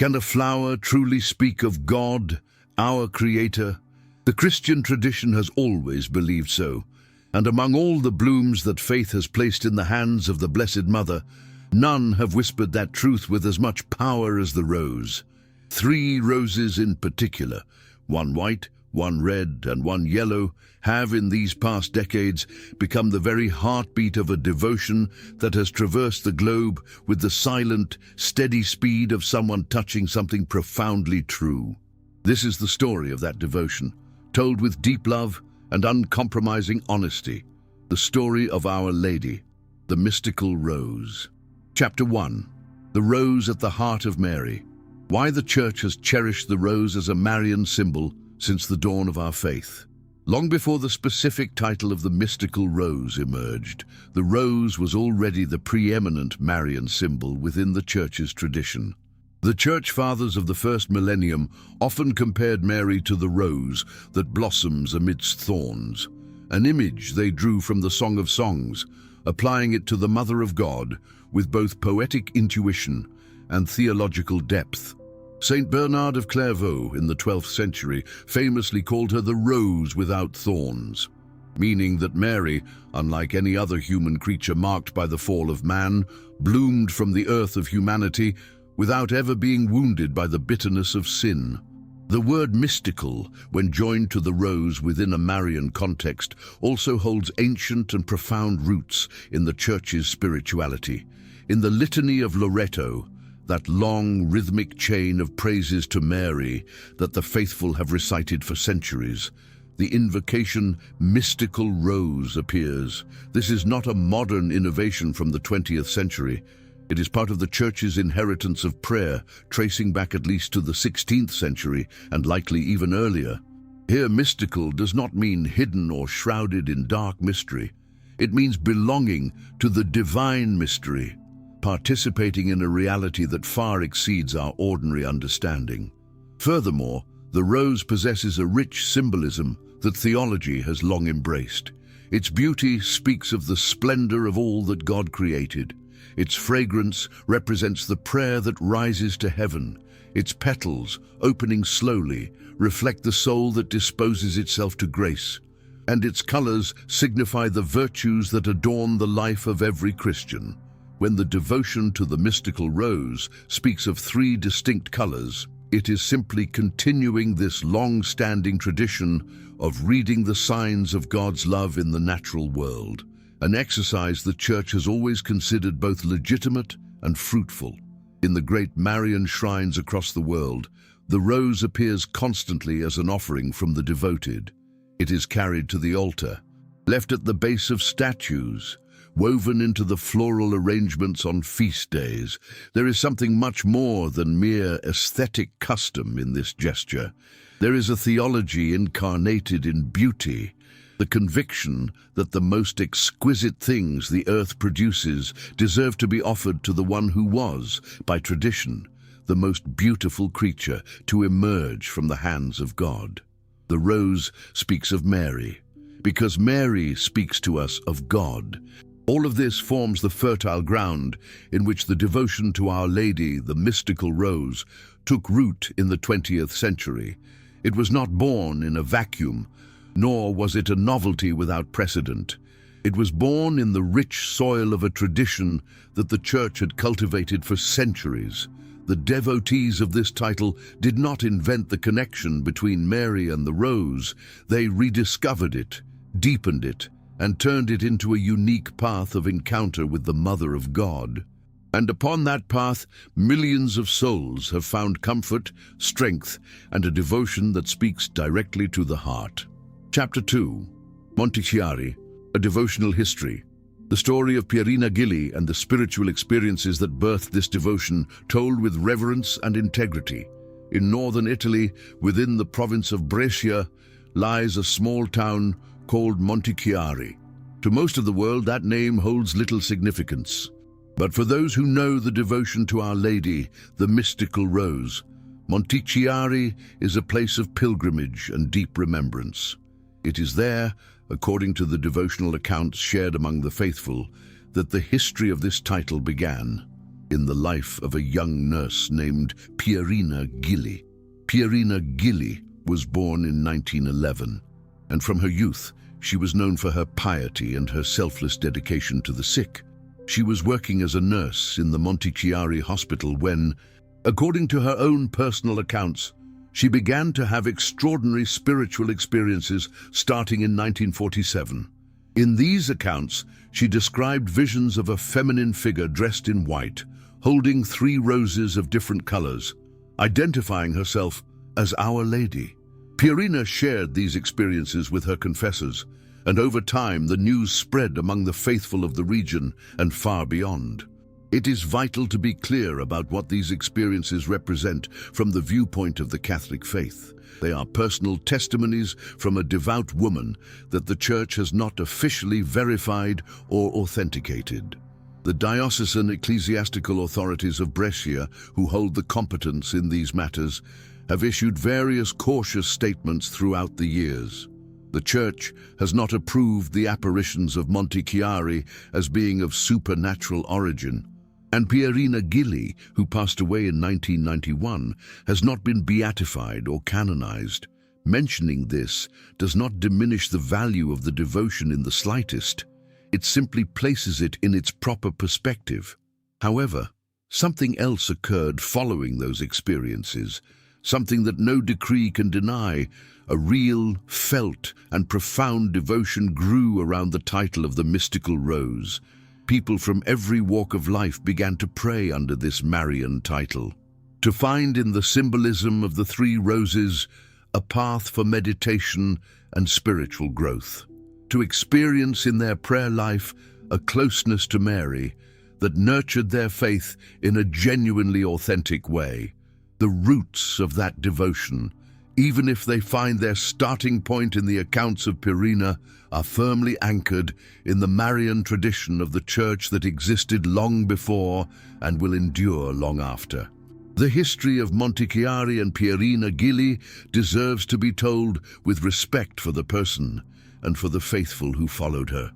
Can a flower truly speak of God, our Creator? The Christian tradition has always believed so, and among all the blooms that faith has placed in the hands of the Blessed Mother, none have whispered that truth with as much power as the rose. 3 roses in particular, one white, one red, and one yellow, have in these past decades become the very heartbeat of a devotion that has traversed the globe with the silent, steady speed of someone touching something profoundly true. This is the story of that devotion, told with deep love and uncompromising honesty, the story of Our Lady, the mystical rose. Chapter 1. The Rose at the Heart of Mary. Why the Church has cherished the rose as a Marian symbol since the dawn of our faith. Long before the specific title of the mystical rose emerged, the rose was already the preeminent Marian symbol within the Church's tradition. The Church Fathers of the first millennium often compared Mary to the rose that blossoms amidst thorns, an image they drew from the Song of Songs, applying it to the Mother of God with both poetic intuition and theological depth. Saint Bernard of Clairvaux in the 12th century famously called her the rose without thorns, meaning that Mary, unlike any other human creature marked by the fall of man, bloomed from the earth of humanity without ever being wounded by the bitterness of sin. The word mystical, when joined to the rose within a Marian context, also holds ancient and profound roots in the Church's spirituality. In the Litany of Loreto, that long, rhythmic chain of praises to Mary that the faithful have recited for centuries, the invocation mystical rose appears. This is not a modern innovation from the 20th century. It is part of the Church's inheritance of prayer, tracing back at least to the 16th century and likely even earlier. Here, mystical does not mean hidden or shrouded in dark mystery. It means belonging to the divine mystery, participating in a reality that far exceeds our ordinary understanding. Furthermore, the rose possesses a rich symbolism that theology has long embraced. Its beauty speaks of the splendor of all that God created. Its fragrance represents the prayer that rises to heaven. Its petals, opening slowly, reflect the soul that disposes itself to grace. And its colors signify the virtues that adorn the life of every Christian. When the devotion to the mystical rose speaks of 3 distinct colors, it is simply continuing this long-standing tradition of reading the signs of God's love in the natural world, an exercise the Church has always considered both legitimate and fruitful. In the great Marian shrines across the world, the rose appears constantly as an offering from the devoted. It is carried to the altar, left at the base of statues, woven into the floral arrangements on feast days. There is something much more than mere aesthetic custom in this gesture. There is a theology incarnated in beauty, the conviction that the most exquisite things the earth produces deserve to be offered to the one who was, by tradition, the most beautiful creature to emerge from the hands of God. The rose speaks of Mary, because Mary speaks to us of God. All of this forms the fertile ground in which the devotion to Our Lady, the mystical rose, took root in the 20th century. It was not born in a vacuum, nor was it a novelty without precedent. It was born in the rich soil of a tradition that the Church had cultivated for centuries. The devotees of this title did not invent the connection between Mary and the rose. They rediscovered it, deepened it, and turned it into a unique path of encounter with the Mother of God. And upon that path, millions of souls have found comfort, strength, and a devotion that speaks directly to the heart. Chapter 2. Montichiari, a devotional history. The story of Pierina Gilli and the spiritual experiences that birthed this devotion, told with reverence and integrity. In northern Italy, within the province of Brescia, lies a small town called Montichiari. To most of the world, that name holds little significance. But for those who know the devotion to Our Lady, the mystical rose, Montichiari is a place of pilgrimage and deep remembrance. It is there, according to the devotional accounts shared among the faithful, that the history of this title began. in the life of a young nurse named Pierina Gilli. Pierina Gilli was born in 1911, and from her youth, she was known for her piety and her selfless dedication to the sick. She was working as a nurse in the Montechiari hospital when, according to her own personal accounts, she began to have extraordinary spiritual experiences starting in 1947. In these accounts, she described visions of a feminine figure dressed in white, holding 3 roses of different colors, identifying herself as Our Lady. Pierina shared these experiences with her confessors, and over time the news spread among the faithful of the region and far beyond. It is vital to be clear about what these experiences represent from the viewpoint of the Catholic faith. They are personal testimonies from a devout woman that the Church has not officially verified or authenticated. The diocesan ecclesiastical authorities of Brescia, who hold the competence in these matters, have issued various cautious statements throughout the years. The Church has not approved the apparitions of Montechiari as being of supernatural origin, and Pierina Gilli, who passed away in 1991, has not been beatified or canonized. Mentioning this does not diminish the value of the devotion in the slightest. It simply places it in its proper perspective. However, something else occurred following those experiences, something that no decree can deny. A real, felt, and profound devotion grew around the title of the mystical rose. People from every walk of life began to pray under this Marian title, to find in the symbolism of the 3 roses a path for meditation and spiritual growth, to experience in their prayer life a closeness to Mary that nurtured their faith in a genuinely authentic way. The roots of that devotion, even if they find their starting point in the accounts of Pierina, are firmly anchored in the Marian tradition of the Church that existed long before and will endure long after. The history of Montechiari and Pierina Gilli deserves to be told with respect for the person and for the faithful who followed her,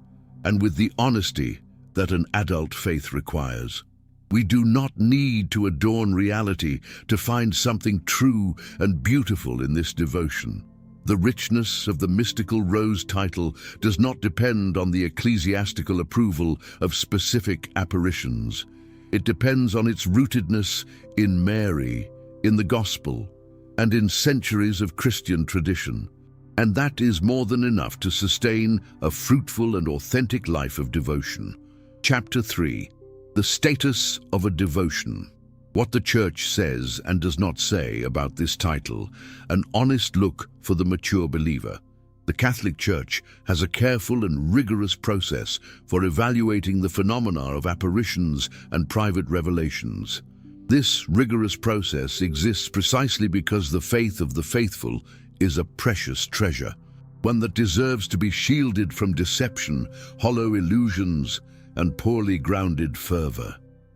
and with the honesty that an adult faith requires. We do not need to adorn reality to find something true and beautiful in this devotion. The richness of the mystical rose title does not depend on the ecclesiastical approval of specific apparitions. It depends on its rootedness in Mary, in the Gospel, and in centuries of Christian tradition. And that is more than enough to sustain a fruitful and authentic life of devotion. Chapter 3. The status of a devotion. What the Church says and does not say about this title, an honest look for the mature believer. The Catholic Church has a careful and rigorous process for evaluating the phenomena of apparitions and private revelations. This rigorous process exists precisely because the faith of the faithful is a precious treasure, one that deserves to be shielded from deception, hollow illusions, and poorly grounded fervor.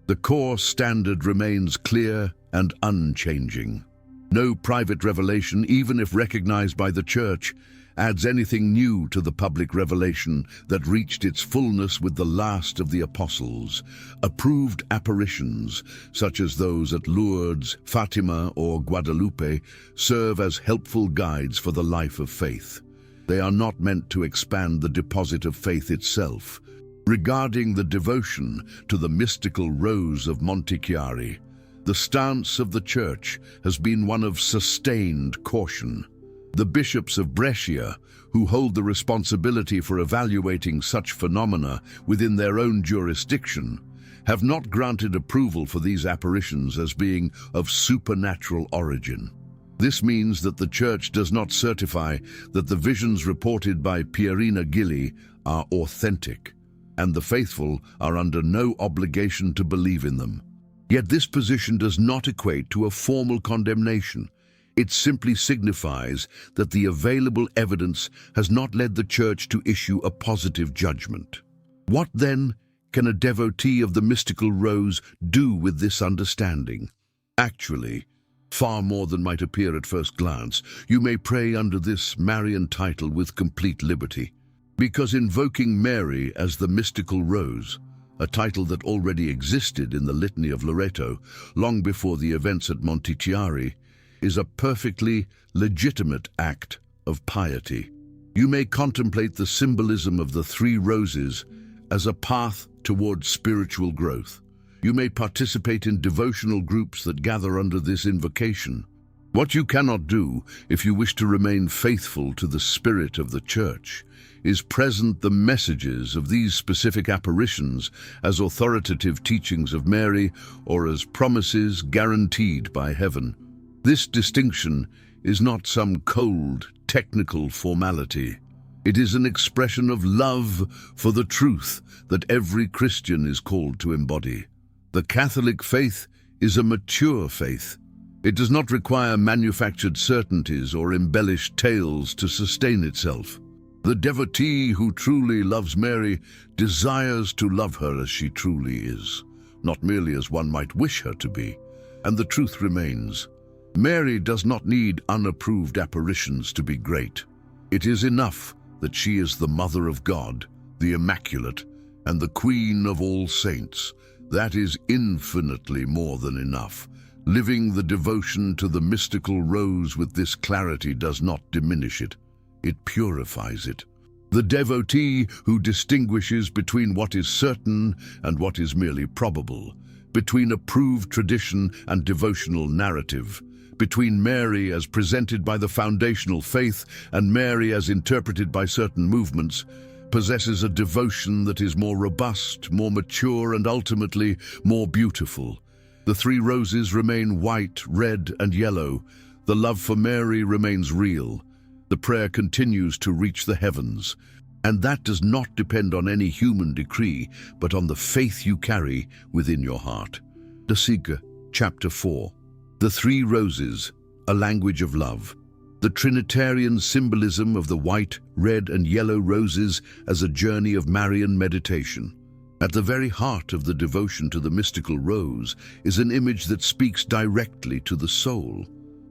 The core standard remains clear and unchanging. No private revelation, even if recognized by the Church, adds anything new to the public revelation that reached its fullness with the last of the apostles. Approved apparitions, such as those at Lourdes, Fatima, or Guadalupe, serve as helpful guides for the life of faith. They are not meant to expand the deposit of faith itself. Regarding the devotion to the mystical rose of Montechiari, the stance of the Church has been one of sustained caution. The bishops of Brescia, who hold the responsibility for evaluating such phenomena within their own jurisdiction, have not granted approval for these apparitions as being of supernatural origin. This means that the Church does not certify that the visions reported by Pierina Gilli are authentic, and the faithful are under no obligation to believe in them. Yet this position does not equate to a formal condemnation. It simply signifies that the available evidence has not led the Church to issue a positive judgment. What then can a devotee of the mystical rose do with this understanding? Actually, far more than might appear at first glance. You may pray under this Marian title with complete liberty, because invoking Mary as the mystical rose a title that already existed in the Litany of Loreto long before the events at Montichiari, is a perfectly legitimate act of piety. You may contemplate the symbolism of the three roses as a path towards spiritual growth. You may participate in devotional groups that gather under this invocation. What you cannot do, if you wish to remain faithful to the spirit of the Church, is present the messages of these specific apparitions as authoritative teachings of Mary or as promises guaranteed by heaven. This distinction is not some cold, technical formality. It is an expression of love for the truth that every Christian is called to embody. The Catholic faith is a mature faith. It does not require manufactured certainties or embellished tales to sustain itself. The devotee who truly loves Mary desires to love her as she truly is, not merely as one might wish her to be. And the truth remains: Mary does not need unapproved apparitions to be great. It is enough that she is the Mother of God, the Immaculate, and the Queen of all saints. That is infinitely more than enough. Living the devotion to the mystical rose with this clarity does not diminish it. It purifies it. The devotee who distinguishes between what is certain and what is merely probable, between approved tradition and devotional narrative, between Mary as presented by the foundational faith and Mary as interpreted by certain movements, possesses a devotion that is more robust, more mature, and ultimately more beautiful. The three roses remain white, red, and yellow. The love for Mary remains real. The prayer continues to reach the heavens, and that does not depend on any human decree, but on the faith you carry within your heart. Dasiga, Chapter 4. The Three Roses, a Language of Love. The Trinitarian symbolism of the white, red, and yellow roses as a journey of Marian meditation. At the very heart of the devotion to the mystical rose is an image that speaks directly to the soul,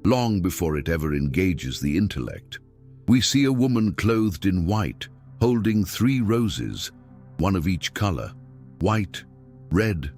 long before it ever engages the intellect. We see a woman clothed in white, holding three roses, one of each color: white, red,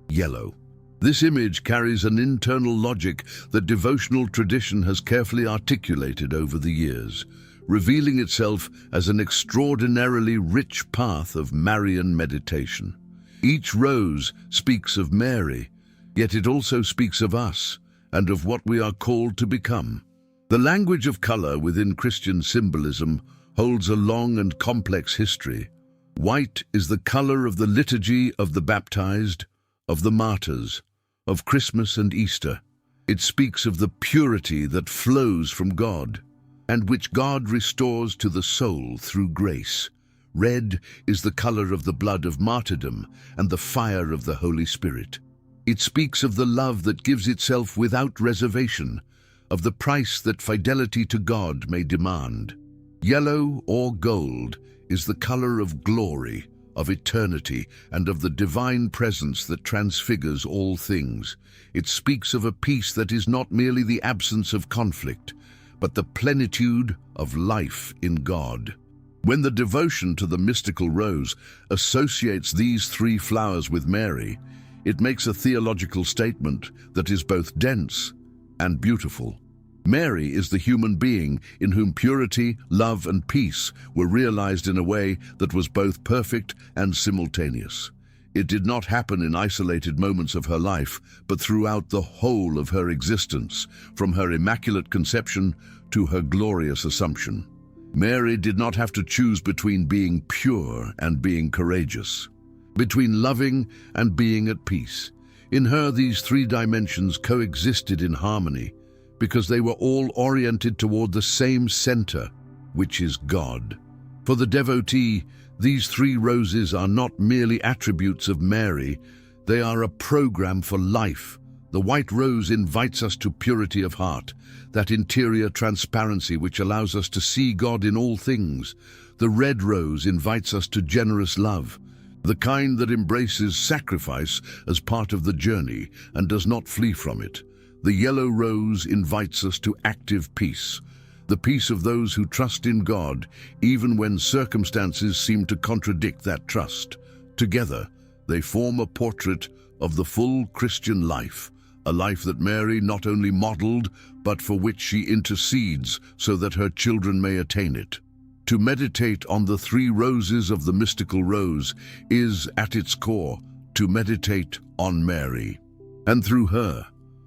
yellow. This image carries an internal logic that devotional tradition has carefully articulated over the years, revealing itself as an extraordinarily rich path of Marian meditation. Each rose speaks of Mary, yet it also speaks of us and of what we are called to become. The language of color within Christian symbolism holds a long and complex history. White is the color of the liturgy of the baptized, of the martyrs, of Christmas and Easter. It speaks of the purity that flows from God, and which God restores to the soul through grace. Red is the color of the blood of martyrdom and the fire of the Holy Spirit. It speaks of the love that gives itself without reservation, of the price that fidelity to God may demand. Yellow or gold is the color of glory, of eternity, and of the divine presence that transfigures all things. It speaks of a peace that is not merely the absence of conflict, but the plenitude of life in God. When the devotion to the mystical rose associates these three flowers with Mary, it makes a theological statement that is both dense and beautiful. Mary is the human being in whom purity, love, and peace were realized in a way that was both perfect and simultaneous. It did not happen in isolated moments of her life, but throughout the whole of her existence, from her immaculate conception to her glorious Assumption. Mary did not have to choose between being pure and being courageous, between loving and being at peace. In her, these three dimensions coexisted in harmony, because they were all oriented toward the same center, which is God. For the devotee, these three roses are not merely attributes of Mary, they are a program for life. The white rose invites us to purity of heart, that interior transparency which allows us to see God in all things. The red rose invites us to generous love, the kind that embraces sacrifice as part of the journey and does not flee from it. The yellow rose invites us to active peace, the peace of those who trust in God, even when circumstances seem to contradict that trust. Together, They form a portrait of the full Christian life, a life that Mary not only modeled, but for which she intercedes so that her children may attain it. To meditate on the three roses of the mystical rose is, at its core, to meditate on Mary. And through her,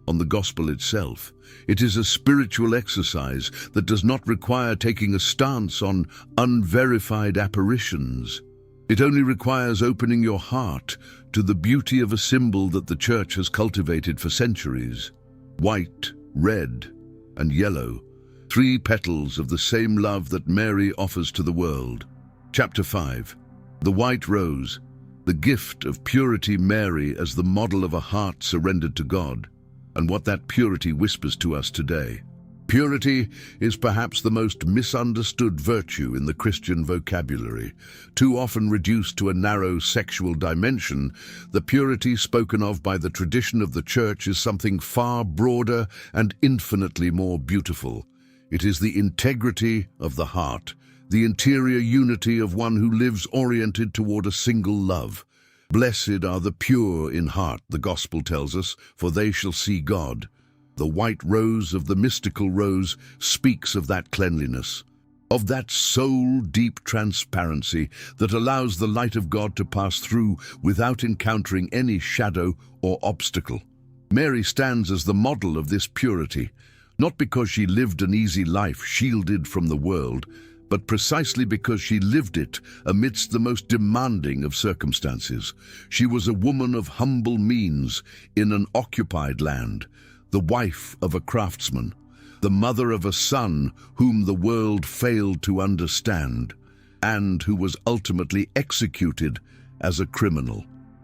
on the gospel itself. It is a spiritual exercise that does not require taking a stance on unverified apparitions. It only requires opening your heart to the beauty of a symbol that the Church has cultivated for centuries. White, red, and yellow, three petals of the same love that Mary offers to the world. Chapter 5. The White Rose, the gift of purity. Mary as the model of a heart surrendered to God, and what that purity whispers to us today. Purity is perhaps the most misunderstood virtue in the Christian vocabulary. Too often reduced to a narrow sexual dimension, the purity spoken of by the tradition of the Church is something far broader and infinitely more beautiful. It is the integrity of the heart, the interior unity of one who lives oriented toward a single love. Blessed are the pure in heart, the Gospel tells us, for they shall see God. The white rose of the mystical rose speaks of that cleanliness, of that soul-deep transparency that allows the light of God to pass through without encountering any shadow or obstacle. Mary stands as the model of this purity, not because she lived an easy life shielded from the world, but precisely because she lived it amidst the most demanding of circumstances. She was a woman of humble means in an occupied land, the wife of a craftsman, the mother of a son whom the world failed to understand, and who was ultimately executed as a criminal.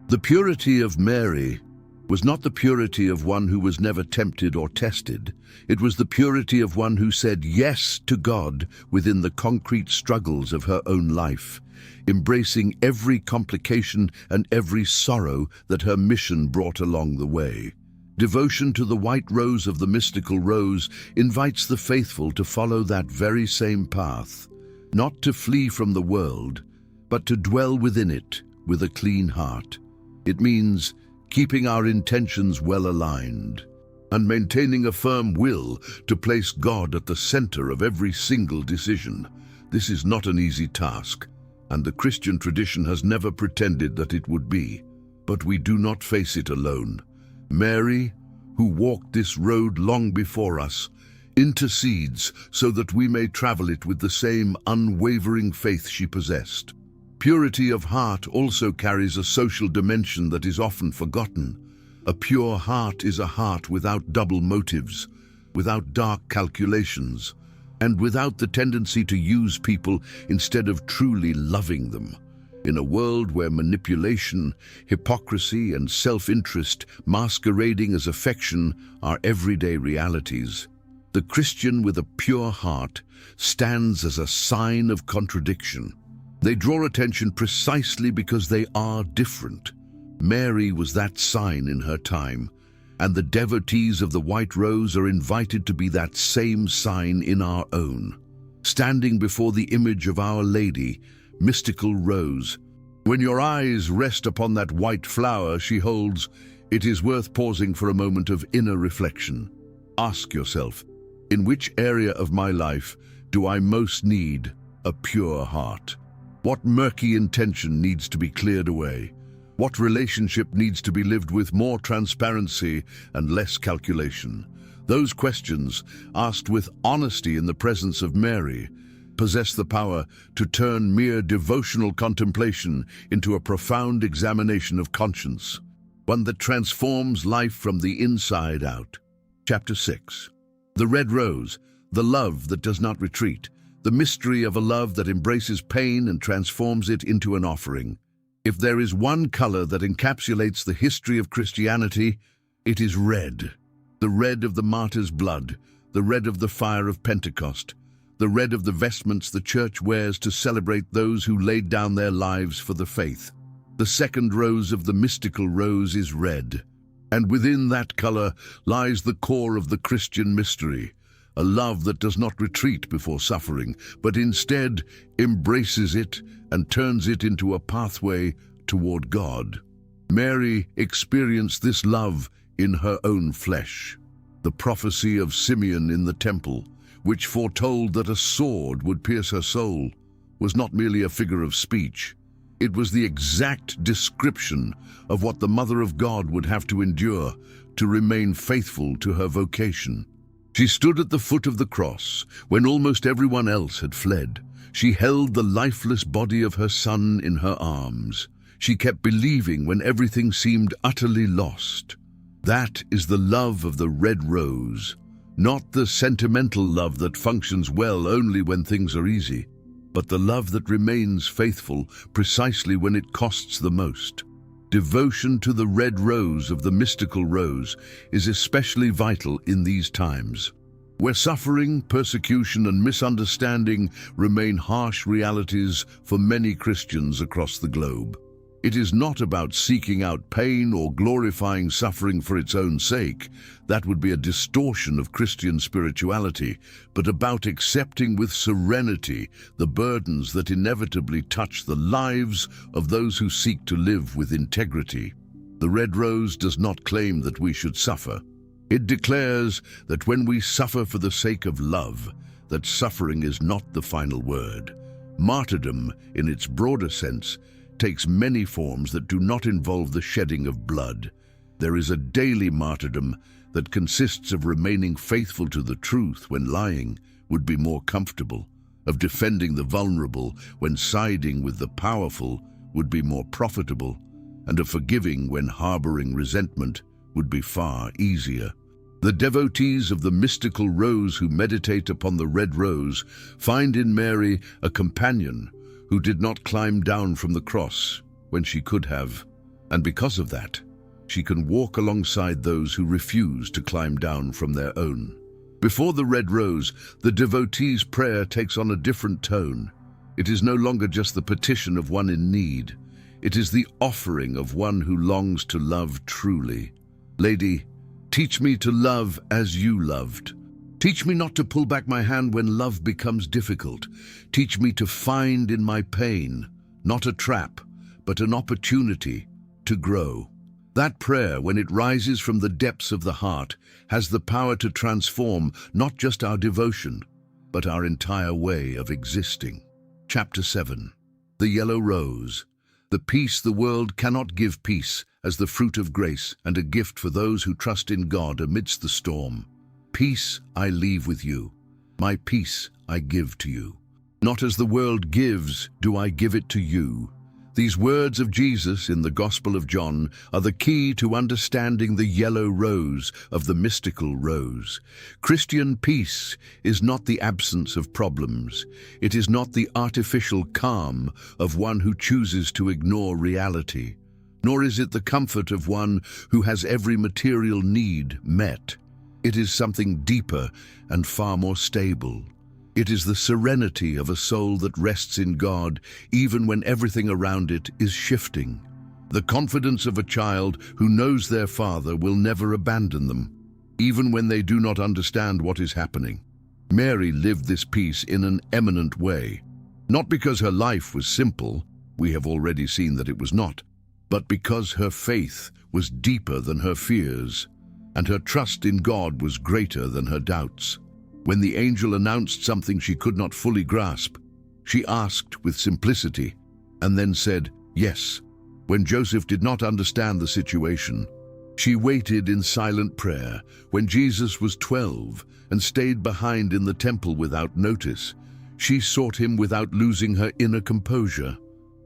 The purity of Mary was not the purity of one who was never tempted or tested. It was the purity of one who said yes to God within the concrete struggles of her own life, embracing every complication and every sorrow that her mission brought along the way. Devotion to the white rose of the mystical rose invites the faithful to follow that very same path, not to flee from the world, but to dwell within it with a clean heart. It means keeping our intentions well aligned and maintaining a firm will to place God at the center of every single decision. This is not an easy task, and the Christian tradition has never pretended that it would be. But we do not face it alone. Mary, who walked this road long before us, intercedes so that we may travel it with the same unwavering faith she possessed. Purity of heart also carries a social dimension that is often forgotten. A pure heart is a heart without double motives, without dark calculations, and without the tendency to use people instead of truly loving them. In a world where manipulation, hypocrisy, and self-interest masquerading as affection are everyday realities, the Christian with a pure heart stands as a sign of contradiction. They draw attention precisely because they are different. Mary was that sign in her time, and the devotees of the white rose are invited to be that same sign in our own. Standing before the image of Our Lady, mystical rose, when your eyes rest upon that white flower she holds, it is worth pausing for a moment of inner reflection. Ask yourself, in which area of my life do I most need a pure heart? What murky intention needs to be cleared away? What relationship needs to be lived with more transparency and less calculation? Those questions, asked with honesty in the presence of Mary, possess the power to turn mere devotional contemplation into a profound examination of conscience, one that transforms life from the inside out. Chapter 6. The Red Rose, the love that does not retreat, the mystery of a love that embraces pain and transforms it into an offering. If there is one color that encapsulates the history of Christianity, it is red. The red of the martyr's blood, the red of the fire of Pentecost, the red of the vestments the Church wears to celebrate those who laid down their lives for the faith. The second rose of the mystical rose is red, and within that color lies the core of the Christian mystery, a love that does not retreat before suffering, but instead embraces it and turns it into a pathway toward God. Mary experienced this love in her own flesh. The prophecy of Simeon in the temple, which foretold that a sword would pierce her soul, was not merely a figure of speech. It was the exact description of what the Mother of God would have to endure to remain faithful to her vocation. She stood at the foot of the cross when almost everyone else had fled. She held the lifeless body of her son in her arms. She kept believing when everything seemed utterly lost. That is the love of the red rose, not the sentimental love that functions well only when things are easy, but the love that remains faithful precisely when it costs the most. Devotion to the red rose of the mystical rose is especially vital in these times, where suffering, persecution, and misunderstanding remain harsh realities for many Christians across the globe. It is not about seeking out pain or glorifying suffering for its own sake. That would be a distortion of Christian spirituality, but about accepting with serenity the burdens that inevitably touch the lives of those who seek to live with integrity. The red rose does not claim that we should suffer. It declares that when we suffer for the sake of love, that suffering is not the final word. Martyrdom, in its broader sense, takes many forms that do not involve the shedding of blood. There is a daily martyrdom that consists of remaining faithful to the truth when lying would be more comfortable, of defending the vulnerable when siding with the powerful would be more profitable, and of forgiving when harboring resentment would be far easier. The devotees of the mystical rose who meditate upon the red rose find in Mary a companion who did not climb down from the cross when she could have, and because of that, she can walk alongside those who refuse to climb down from their own. Before the red rose, the devotee's prayer takes on a different tone. It is no longer just the petition of one in need. It is the offering of one who longs to love truly. Lady, teach me to love as you loved. Teach me not to pull back my hand when love becomes difficult. Teach me to find in my pain, not a trap, but an opportunity to grow. That prayer, when it rises from the depths of the heart, has the power to transform not just our devotion, but our entire way of existing. Chapter 7. The Yellow Rose. The peace the world cannot give, peace as the fruit of grace and a gift for those who trust in God amidst the storm. Peace I leave with you. My peace I give to you. Not as the world gives, do I give it to you. These words of Jesus in the Gospel of John are the key to understanding the yellow rose of the mystical rose. Christian peace is not the absence of problems. It is not the artificial calm of one who chooses to ignore reality, nor is it the comfort of one who has every material need met. It is something deeper and far more stable. It is the serenity of a soul that rests in God even when everything around it is shifting. The confidence of a child who knows their father will never abandon them, even when they do not understand what is happening. Mary lived this peace in an eminent way, not because her life was simple, we have already seen that it was not, but because her faith was deeper than her fears, and her trust in God was greater than her doubts. When the angel announced something she could not fully grasp, she asked with simplicity, and then said, yes. When Joseph did not understand the situation, she waited in silent prayer. When Jesus was 12 and stayed behind in the temple without notice, she sought him without losing her inner composure.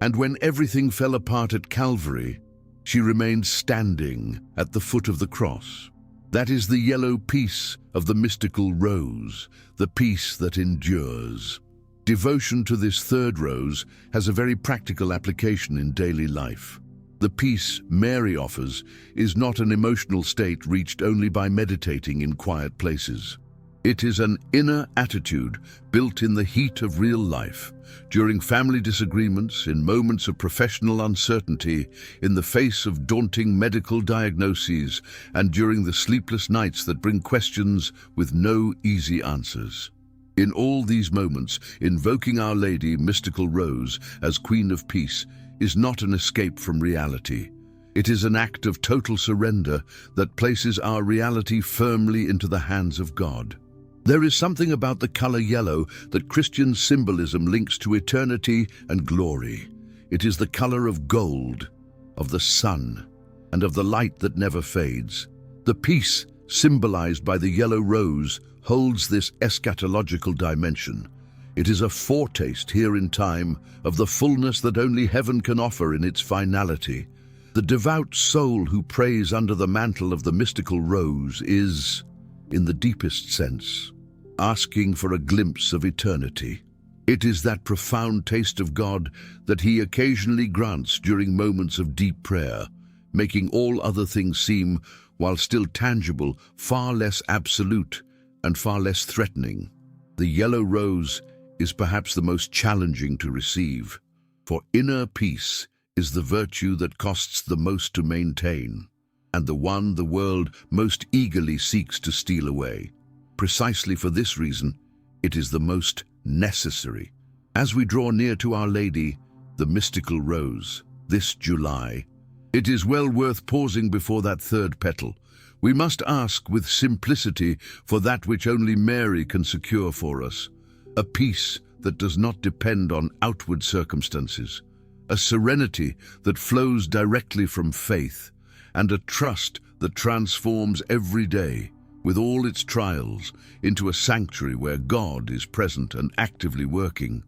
And when everything fell apart at Calvary, she remained standing at the foot of the cross. That is the yellow peace of the mystical rose, the peace that endures. Devotion to this third rose has a very practical application in daily life. The peace Mary offers is not an emotional state reached only by meditating in quiet places. It is an inner attitude built in the heat of real life, during family disagreements, in moments of professional uncertainty, in the face of daunting medical diagnoses, and during the sleepless nights that bring questions with no easy answers. In all these moments, invoking Our Lady, mystical Rose, as Queen of Peace is not an escape from reality. It is an act of total surrender that places our reality firmly into the hands of God. There is something about the color yellow that Christian symbolism links to eternity and glory. It is the color of gold, of the sun, and of the light that never fades. The peace symbolized by the yellow rose holds this eschatological dimension. It is a foretaste here in time of the fullness that only heaven can offer in its finality. The devout soul who prays under the mantle of the mystical rose is, in the deepest sense, asking for a glimpse of eternity. It is that profound taste of God that He occasionally grants during moments of deep prayer, making all other things seem, while still tangible, far less absolute and far less threatening. The yellow rose is perhaps the most challenging to receive, for inner peace is the virtue that costs the most to maintain, and the one the world most eagerly seeks to steal away. Precisely for this reason, it is the most necessary. As we draw near to Our Lady, the mystical rose, this July, it is well worth pausing before that third petal. We must ask with simplicity for that which only Mary can secure for us, a peace that does not depend on outward circumstances, a serenity that flows directly from faith, and a trust that transforms every day, with all its trials, into a sanctuary where God is present and actively working.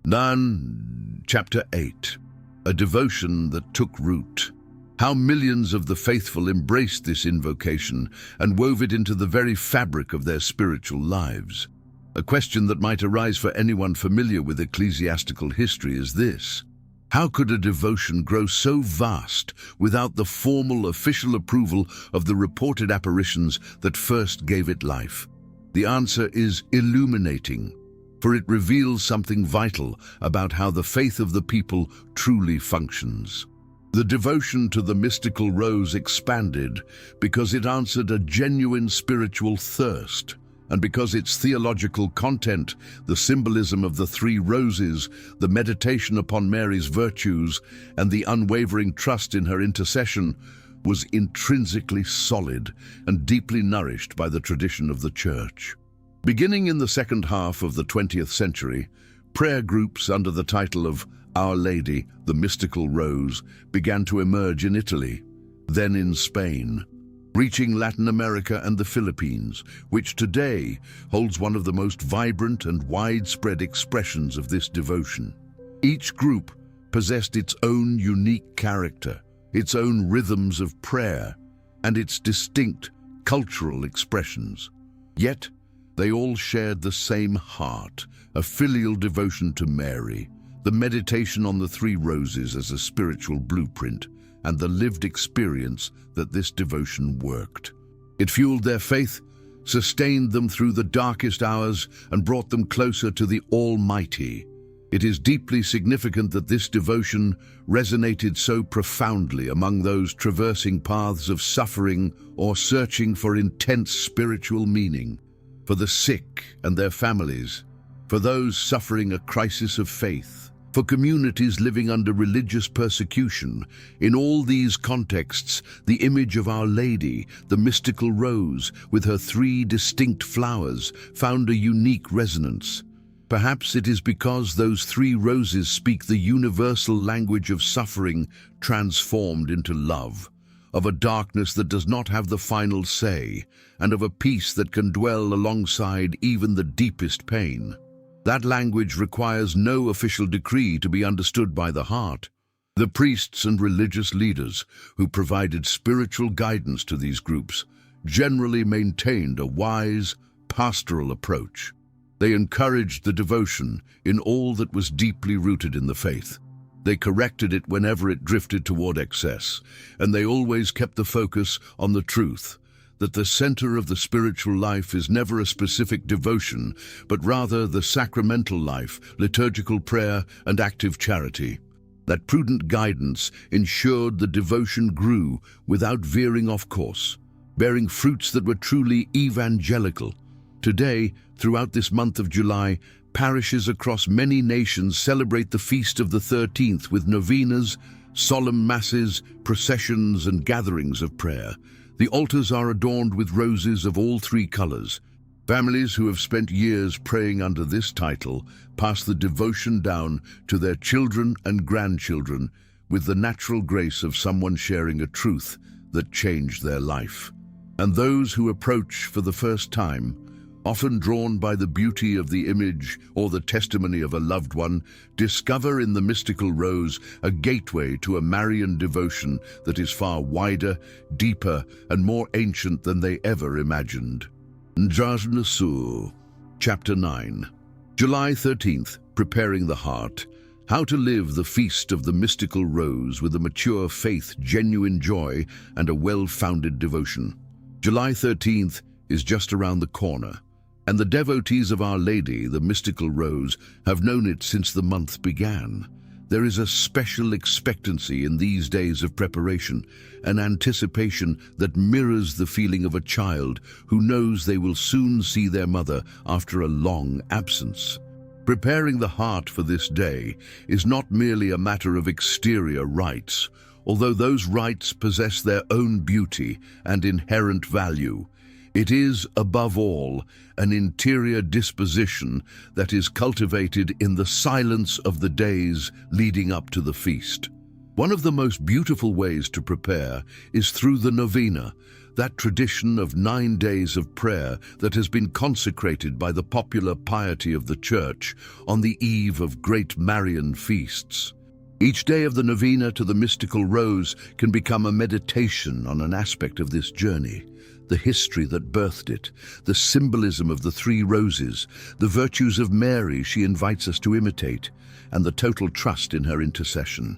Nun, chapter 8, a devotion that took root. How millions of the faithful embraced this invocation and wove it into the very fabric of their spiritual lives. A question that might arise for anyone familiar with ecclesiastical history is this: how could a devotion grow so vast without the formal official approval of the reported apparitions that first gave it life? The answer is illuminating, for it reveals something vital about how the faith of the people truly functions. The devotion to the mystical rose expanded because it answered a genuine spiritual thirst, and because its theological content, the symbolism of the three roses, the meditation upon Mary's virtues, and the unwavering trust in her intercession, was intrinsically solid and deeply nourished by the tradition of the Church. Beginning in the second half of the 20th century, prayer groups under the title of Our Lady, the Mystical Rose, began to emerge in Italy, then in Spain, reaching Latin America and the Philippines, which today holds one of the most vibrant and widespread expressions of this devotion. Each group possessed its own unique character, its own rhythms of prayer, and its distinct cultural expressions. Yet, they all shared the same heart, a filial devotion to Mary, the meditation on the three roses as a spiritual blueprint, and the lived experience that this devotion worked. It fueled their faith, sustained them through the darkest hours, and brought them closer to the Almighty. It is deeply significant that this devotion resonated so profoundly among those traversing paths of suffering or searching for intense spiritual meaning, for the sick and their families, for those suffering a crisis of faith, for communities living under religious persecution. In all these contexts, the image of Our Lady, the mystical rose, with her three distinct flowers, found a unique resonance. Perhaps it is because those three roses speak the universal language of suffering transformed into love, of a darkness that does not have the final say, and of a peace that can dwell alongside even the deepest pain. That language requires no official decree to be understood by the heart. The priests and religious leaders who provided spiritual guidance to these groups generally maintained a wise, pastoral approach. They encouraged the devotion in all that was deeply rooted in the faith. They corrected it whenever it drifted toward excess, and they always kept the focus on the truth, that the center of the spiritual life is never a specific devotion, but rather the sacramental life, liturgical prayer, and active charity. That prudent guidance ensured the devotion grew without veering off course, bearing fruits that were truly evangelical. Today, throughout this month of July, parishes across many nations celebrate the Feast of the 13th with novenas, solemn masses, processions, and gatherings of prayer. The altars are adorned with roses of all three colors. Families who have spent years praying under this title pass the devotion down to their children and grandchildren with the natural grace of someone sharing a truth that changed their life. And those who approach for the first time, often drawn by the beauty of the image or the testimony of a loved one, discover in the mystical rose a gateway to a Marian devotion that is far wider, deeper, and more ancient than they ever imagined. Intercession, Chapter 9. July 13th, Preparing the Heart. How to live the feast of the mystical rose with a mature faith, genuine joy, and a well-founded devotion. July 13th is just around the corner, and the devotees of Our Lady, the mystical rose, have known it since the month began. There is a special expectancy in these days of preparation, an anticipation that mirrors the feeling of a child who knows they will soon see their mother after a long absence. Preparing the heart for this day is not merely a matter of exterior rites, although those rites possess their own beauty and inherent value. It is, above all, an interior disposition that is cultivated in the silence of the days leading up to the feast. One of the most beautiful ways to prepare is through the novena, that tradition of 9 days of prayer that has been consecrated by the popular piety of the Church on the eve of great Marian feasts. Each day of the novena to the mystical rose can become a meditation on an aspect of this journey: the history that birthed it, the symbolism of the three roses, the virtues of Mary she invites us to imitate, and the total trust in her intercession.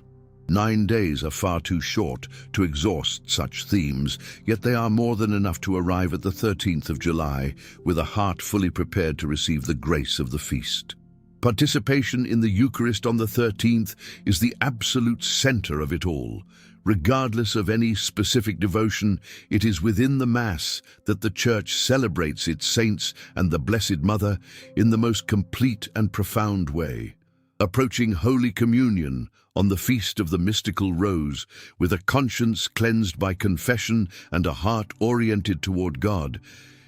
9 days are far too short to exhaust such themes, yet they are more than enough to arrive at the 13th of July with a heart fully prepared to receive the grace of the feast. Participation in the Eucharist on the 13th is the absolute center of it all. Regardless of any specific devotion, it is within the Mass that the Church celebrates its saints and the Blessed Mother in the most complete and profound way. Approaching Holy Communion on the Feast of the Mystical Rose with a conscience cleansed by confession and a heart oriented toward God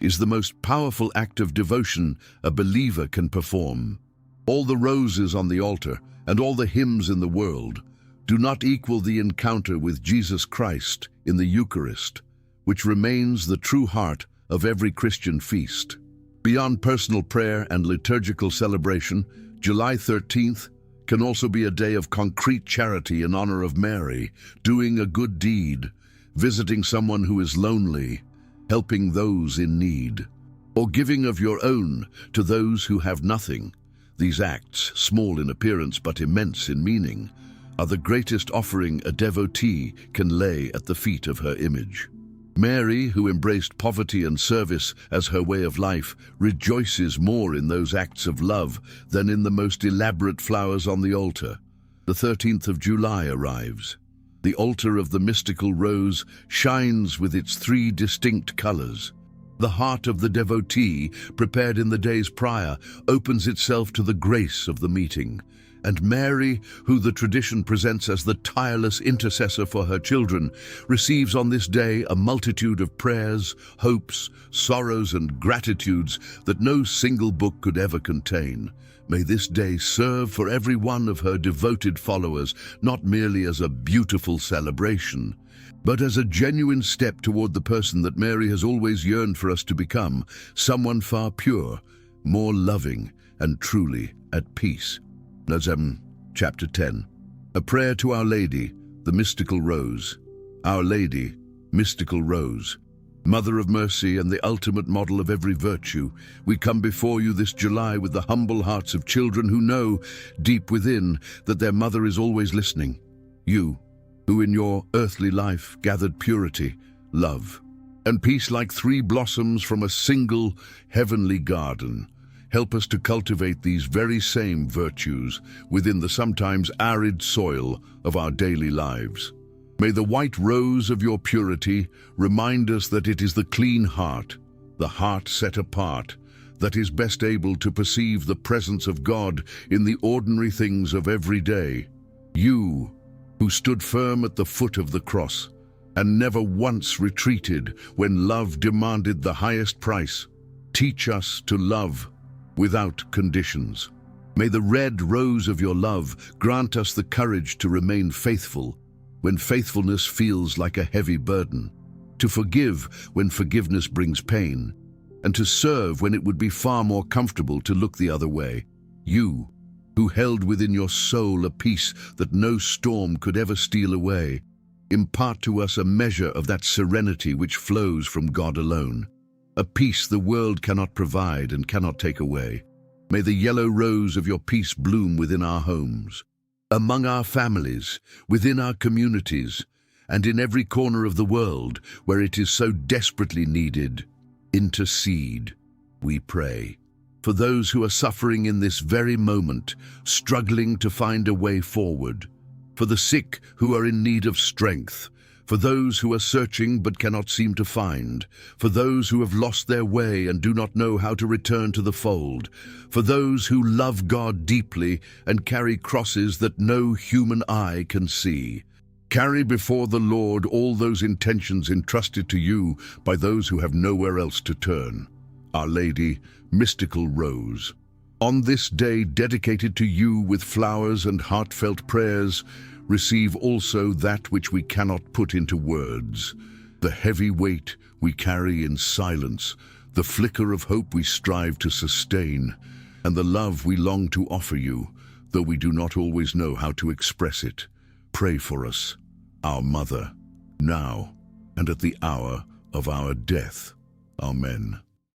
is the most powerful act of devotion a believer can perform. All the roses on the altar and all the hymns in the world do not equal the encounter with Jesus Christ in the Eucharist, which remains the true heart of every Christian feast. Beyond personal prayer and liturgical celebration, July 13th can also be a day of concrete charity in honor of Mary, doing a good deed, visiting someone who is lonely, helping those in need, or giving of your own to those who have nothing. These acts, small in appearance but immense in meaning, are the greatest offering a devotee can lay at the feet of her image. Mary, who embraced poverty and service as her way of life, rejoices more in those acts of love than in the most elaborate flowers on the altar. The 13th of July arrives. The altar of the mystical rose shines with its 3 distinct colors. The heart of the devotee, prepared in the days prior, opens itself to the grace of the meeting. And Mary, who the tradition presents as the tireless intercessor for her children, receives on this day a multitude of prayers, hopes, sorrows, and gratitudes that no single book could ever contain. May this day serve for every one of her devoted followers, not merely as a beautiful celebration, but as a genuine step toward the person that Mary has always yearned for us to become, someone far pure, more loving, and truly at peace. Chapter 10. A prayer to Our Lady, the mystical rose. Our Lady, mystical rose, Mother of mercy and the ultimate model of every virtue, we come before you this July with the humble hearts of children who know, deep within, that their mother is always listening. You, who in your earthly life gathered purity, love, and peace like 3 blossoms from a single heavenly garden, help us to cultivate these very same virtues within the sometimes arid soil of our daily lives. May the white rose of your purity remind us that it is the clean heart, the heart set apart, that is best able to perceive the presence of God in the ordinary things of every day. You, who stood firm at the foot of the cross and never once retreated when love demanded the highest price. Teach us to love without conditions. May the red rose of your love grant us the courage to remain faithful when faithfulness feels like a heavy burden, to forgive when forgiveness brings pain, and to serve when it would be far more comfortable to look the other way. You, who held within your soul a peace that no storm could ever steal away, impart to us a measure of that serenity which flows from God alone, a peace the world cannot provide and cannot take away. May the yellow rose of your peace bloom within our homes, among our families, within our communities, and in every corner of the world where it is so desperately needed. Intercede, we pray, for those who are suffering in this very moment, struggling to find a way forward, for the sick who are in need of strength, for those who are searching but cannot seem to find, for those who have lost their way and do not know how to return to the fold, for those who love God deeply and carry crosses that no human eye can see. Carry before the Lord all those intentions entrusted to you by those who have nowhere else to turn. Our Lady, mystical Rose, on this day dedicated to you with flowers and heartfelt prayers, receive also that which we cannot put into words, the heavy weight we carry in silence, the flicker of hope we strive to sustain, and the love we long to offer you, though we do not always know how to express it. Pray for us, our Mother, now and at the hour of our death. Amen.